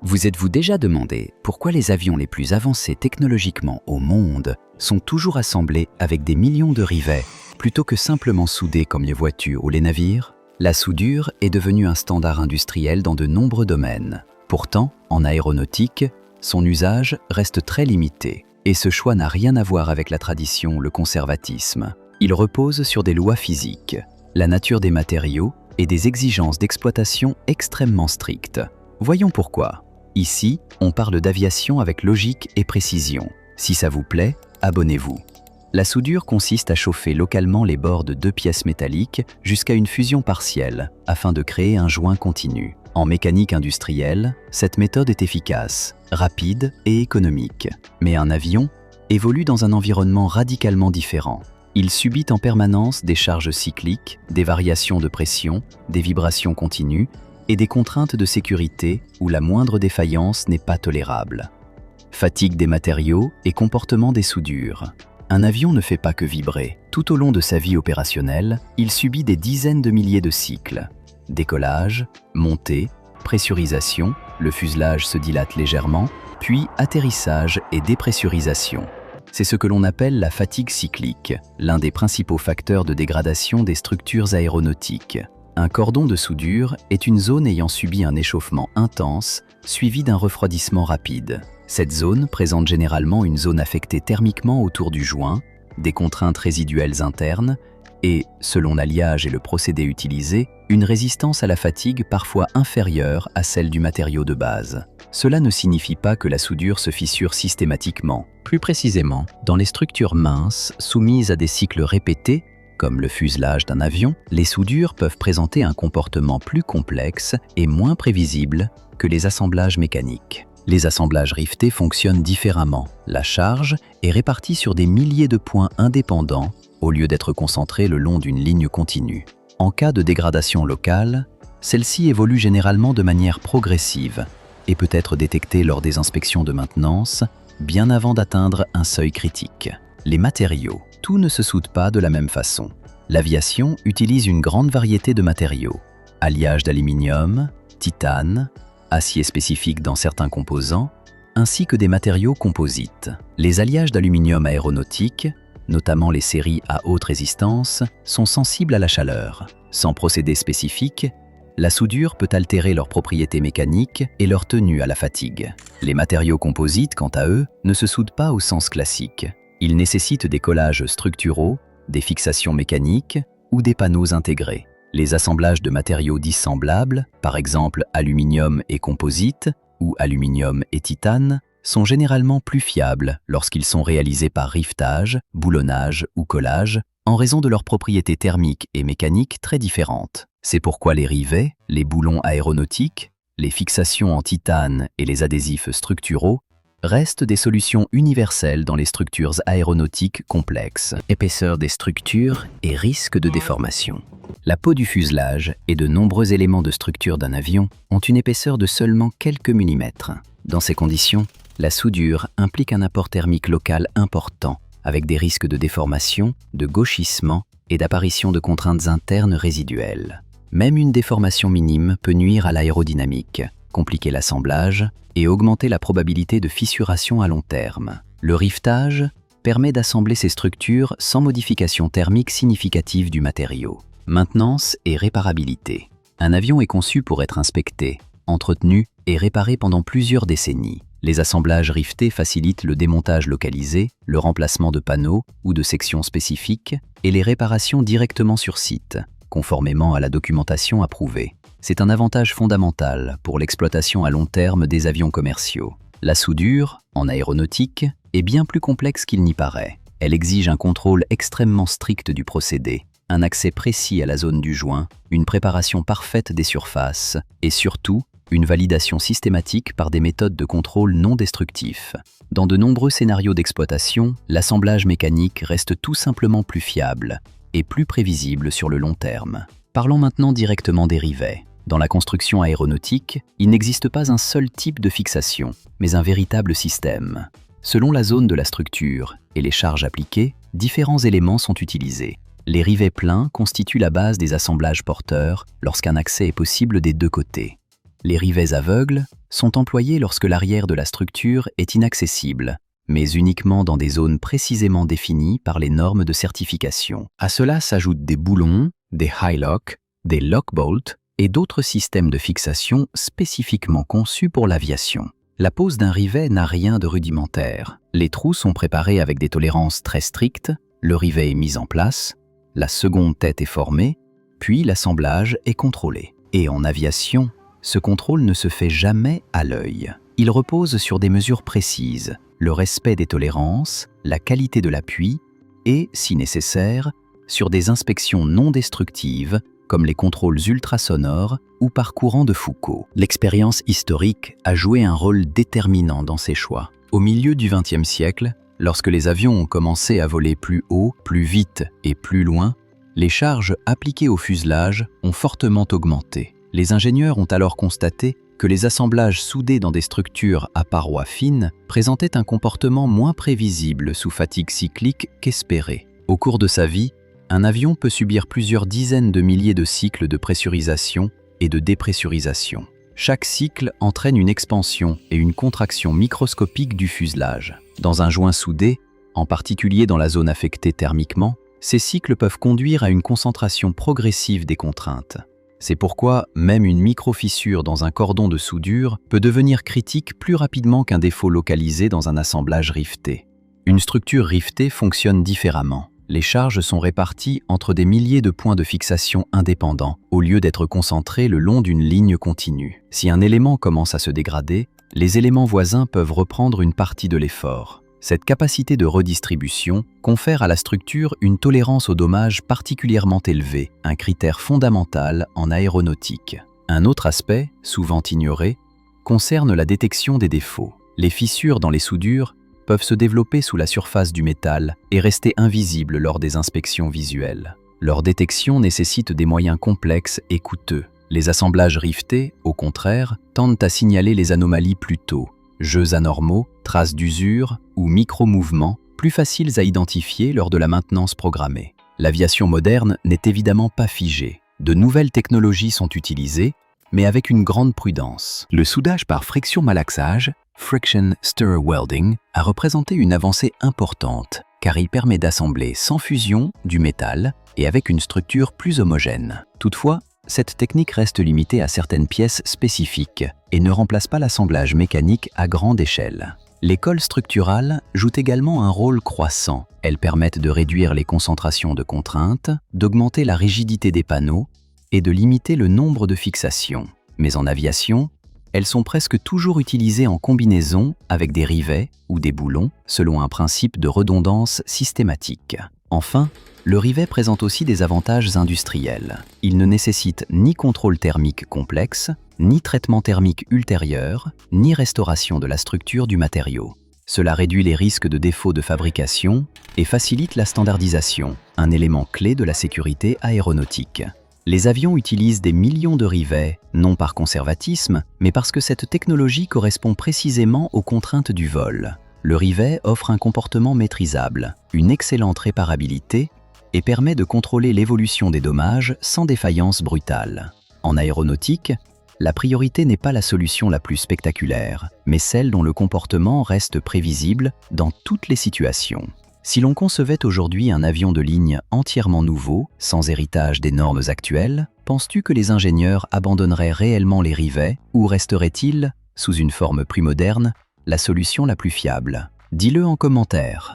Vous êtes-vous déjà demandé pourquoi les avions les plus avancés technologiquement au monde sont toujours assemblés avec des millions de rivets, plutôt que simplement soudés comme les voitures ou les navires? La soudure est devenue un standard industriel dans de nombreux domaines. Pourtant, en aéronautique, son usage reste très limité. Et ce choix n'a rien à voir avec la tradition ou le conservatisme. Il repose sur des lois physiques, la nature des matériaux et des exigences d'exploitation extrêmement strictes. Voyons pourquoi. Ici, on parle d'aviation avec logique et précision. Si ça vous plaît, abonnez-vous. La soudure consiste à chauffer localement les bords de deux pièces métalliques jusqu'à une fusion partielle, afin de créer un joint continu. En mécanique industrielle, cette méthode est efficace, rapide et économique. Mais un avion évolue dans un environnement radicalement différent. Il subit en permanence des charges cycliques, des variations de pression, des vibrations continues et des contraintes de sécurité où la moindre défaillance n'est pas tolérable. Fatigue des matériaux et comportement des soudures. Un avion ne fait pas que vibrer. Tout au long de sa vie opérationnelle, il subit des dizaines de milliers de cycles. Décollage, montée, pressurisation, le fuselage se dilate légèrement, puis atterrissage et dépressurisation. C'est ce que l'on appelle la fatigue cyclique, l'un des principaux facteurs de dégradation des structures aéronautiques. Un cordon de soudure est une zone ayant subi un échauffement intense, suivi d'un refroidissement rapide. Cette zone présente généralement une zone affectée thermiquement autour du joint, des contraintes résiduelles internes et, selon l'alliage et le procédé utilisé, une résistance à la fatigue parfois inférieure à celle du matériau de base. Cela ne signifie pas que la soudure se fissure systématiquement. Plus précisément, dans les structures minces soumises à des cycles répétés, comme le fuselage d'un avion, les soudures peuvent présenter un comportement plus complexe et moins prévisible que les assemblages mécaniques. Les assemblages rivetés fonctionnent différemment. La charge est répartie sur des milliers de points indépendants au lieu d'être concentrée le long d'une ligne continue. En cas de dégradation locale, celle-ci évolue généralement de manière progressive et peut être détectée lors des inspections de maintenance, bien avant d'atteindre un seuil critique. Les matériaux. Tout ne se soude pas de la même façon. L'aviation utilise une grande variété de matériaux. Alliage d'aluminium, titane, acier spécifique dans certains composants, ainsi que des matériaux composites. Les alliages d'aluminium aéronautique, notamment les séries à haute résistance, sont sensibles à la chaleur. Sans procédé spécifique, la soudure peut altérer leurs propriétés mécaniques et leur tenue à la fatigue. Les matériaux composites, quant à eux, ne se soudent pas au sens classique. Ils nécessitent des collages structuraux, des fixations mécaniques ou des panneaux intégrés. Les assemblages de matériaux dissemblables, par exemple aluminium et composite ou aluminium et titane, sont généralement plus fiables lorsqu'ils sont réalisés par rivetage, boulonnage ou collage, en raison de leurs propriétés thermiques et mécaniques très différentes. C'est pourquoi les rivets, les boulons aéronautiques, les fixations en titane et les adhésifs structuraux restent des solutions universelles dans les structures aéronautiques complexes. Épaisseur des structures et risque de déformation. La peau du fuselage et de nombreux éléments de structure d'un avion ont une épaisseur de seulement quelques millimètres. Dans ces conditions, la soudure implique un apport thermique local important, avec des risques de déformation, de gauchissement et d'apparition de contraintes internes résiduelles. Même une déformation minime peut nuire à l'aérodynamique, compliquer l'assemblage et augmenter la probabilité de fissuration à long terme. Le rivetage permet d'assembler ces structures sans modification thermique significative du matériau. Maintenance et réparabilité. Un avion est conçu pour être inspecté, entretenu et réparé pendant plusieurs décennies. Les assemblages rivetés facilitent le démontage localisé, le remplacement de panneaux ou de sections spécifiques et les réparations directement sur site, conformément à la documentation approuvée. C'est un avantage fondamental pour l'exploitation à long terme des avions commerciaux. La soudure, en aéronautique, est bien plus complexe qu'il n'y paraît. Elle exige un contrôle extrêmement strict du procédé, un accès précis à la zone du joint, une préparation parfaite des surfaces et surtout, une validation systématique par des méthodes de contrôle non destructifs. Dans de nombreux scénarios d'exploitation, l'assemblage mécanique reste tout simplement plus fiable et plus prévisible sur le long terme. Parlons maintenant directement des rivets. Dans la construction aéronautique, il n'existe pas un seul type de fixation, mais un véritable système. Selon la zone de la structure et les charges appliquées, différents éléments sont utilisés. Les rivets pleins constituent la base des assemblages porteurs lorsqu'un accès est possible des deux côtés. Les rivets aveugles sont employés lorsque l'arrière de la structure est inaccessible, mais uniquement dans des zones précisément définies par les normes de certification. À cela s'ajoutent des boulons, des high-lock, des lock-bolts et d'autres systèmes de fixation spécifiquement conçus pour l'aviation. La pose d'un rivet n'a rien de rudimentaire. Les trous sont préparés avec des tolérances très strictes, le rivet est mis en place, la seconde tête est formée, puis l'assemblage est contrôlé. Et en aviation, ce contrôle ne se fait jamais à l'œil. Il repose sur des mesures précises, le respect des tolérances, la qualité de l'appui et, si nécessaire, sur des inspections non destructives comme les contrôles ultrasonores ou par courant de Foucault. L'expérience historique a joué un rôle déterminant dans ces choix. Au milieu du XXe siècle, lorsque les avions ont commencé à voler plus haut, plus vite et plus loin, les charges appliquées au fuselage ont fortement augmenté. Les ingénieurs ont alors constaté que les assemblages soudés dans des structures à parois fines présentaient un comportement moins prévisible sous fatigue cyclique qu'espéré. Au cours de sa vie, un avion peut subir plusieurs dizaines de milliers de cycles de pressurisation et de dépressurisation. Chaque cycle entraîne une expansion et une contraction microscopique du fuselage. Dans un joint soudé, en particulier dans la zone affectée thermiquement, ces cycles peuvent conduire à une concentration progressive des contraintes. C'est pourquoi même une micro-fissure dans un cordon de soudure peut devenir critique plus rapidement qu'un défaut localisé dans un assemblage rifté. Une structure riftée fonctionne différemment. Les charges sont réparties entre des milliers de points de fixation indépendants, au lieu d'être concentrés le long d'une ligne continue. Si un élément commence à se dégrader, les éléments voisins peuvent reprendre une partie de l'effort. Cette capacité de redistribution confère à la structure une tolérance aux dommages particulièrement élevée, un critère fondamental en aéronautique. Un autre aspect, souvent ignoré, concerne la détection des défauts. Les fissures dans les soudures peuvent se développer sous la surface du métal et rester invisibles lors des inspections visuelles. Leur détection nécessite des moyens complexes et coûteux. Les assemblages riftés, au contraire, tendent à signaler les anomalies plus tôt. Jeux anormaux, traces d'usure ou micro-mouvements, plus faciles à identifier lors de la maintenance programmée. L'aviation moderne n'est évidemment pas figée. De nouvelles technologies sont utilisées, mais avec une grande prudence. Le soudage par friction-malaxage, Friction Stir Welding, a représenté une avancée importante, car il permet d'assembler sans fusion du métal et avec une structure plus homogène. Toutefois, cette technique reste limitée à certaines pièces spécifiques et ne remplace pas l'assemblage mécanique à grande échelle. Les colles structurales jouent également un rôle croissant. Elles permettent de réduire les concentrations de contraintes, d'augmenter la rigidité des panneaux et de limiter le nombre de fixations. Mais en aviation, elles sont presque toujours utilisées en combinaison avec des rivets ou des boulons, selon un principe de redondance systématique. Enfin, le rivet présente aussi des avantages industriels. Il ne nécessite ni contrôle thermique complexe, ni traitement thermique ultérieur, ni restauration de la structure du matériau. Cela réduit les risques de défauts de fabrication et facilite la standardisation, un élément clé de la sécurité aéronautique. Les avions utilisent des millions de rivets, non par conservatisme, mais parce que cette technologie correspond précisément aux contraintes du vol. Le rivet offre un comportement maîtrisable, une excellente réparabilité et permet de contrôler l'évolution des dommages sans défaillance brutale. En aéronautique, la priorité n'est pas la solution la plus spectaculaire, mais celle dont le comportement reste prévisible dans toutes les situations. Si l'on concevait aujourd'hui un avion de ligne entièrement nouveau, sans héritage des normes actuelles, penses-tu que les ingénieurs abandonneraient réellement les rivets ou resterait-il, sous une forme plus moderne, la solution la plus fiable? Dis-le en commentaire.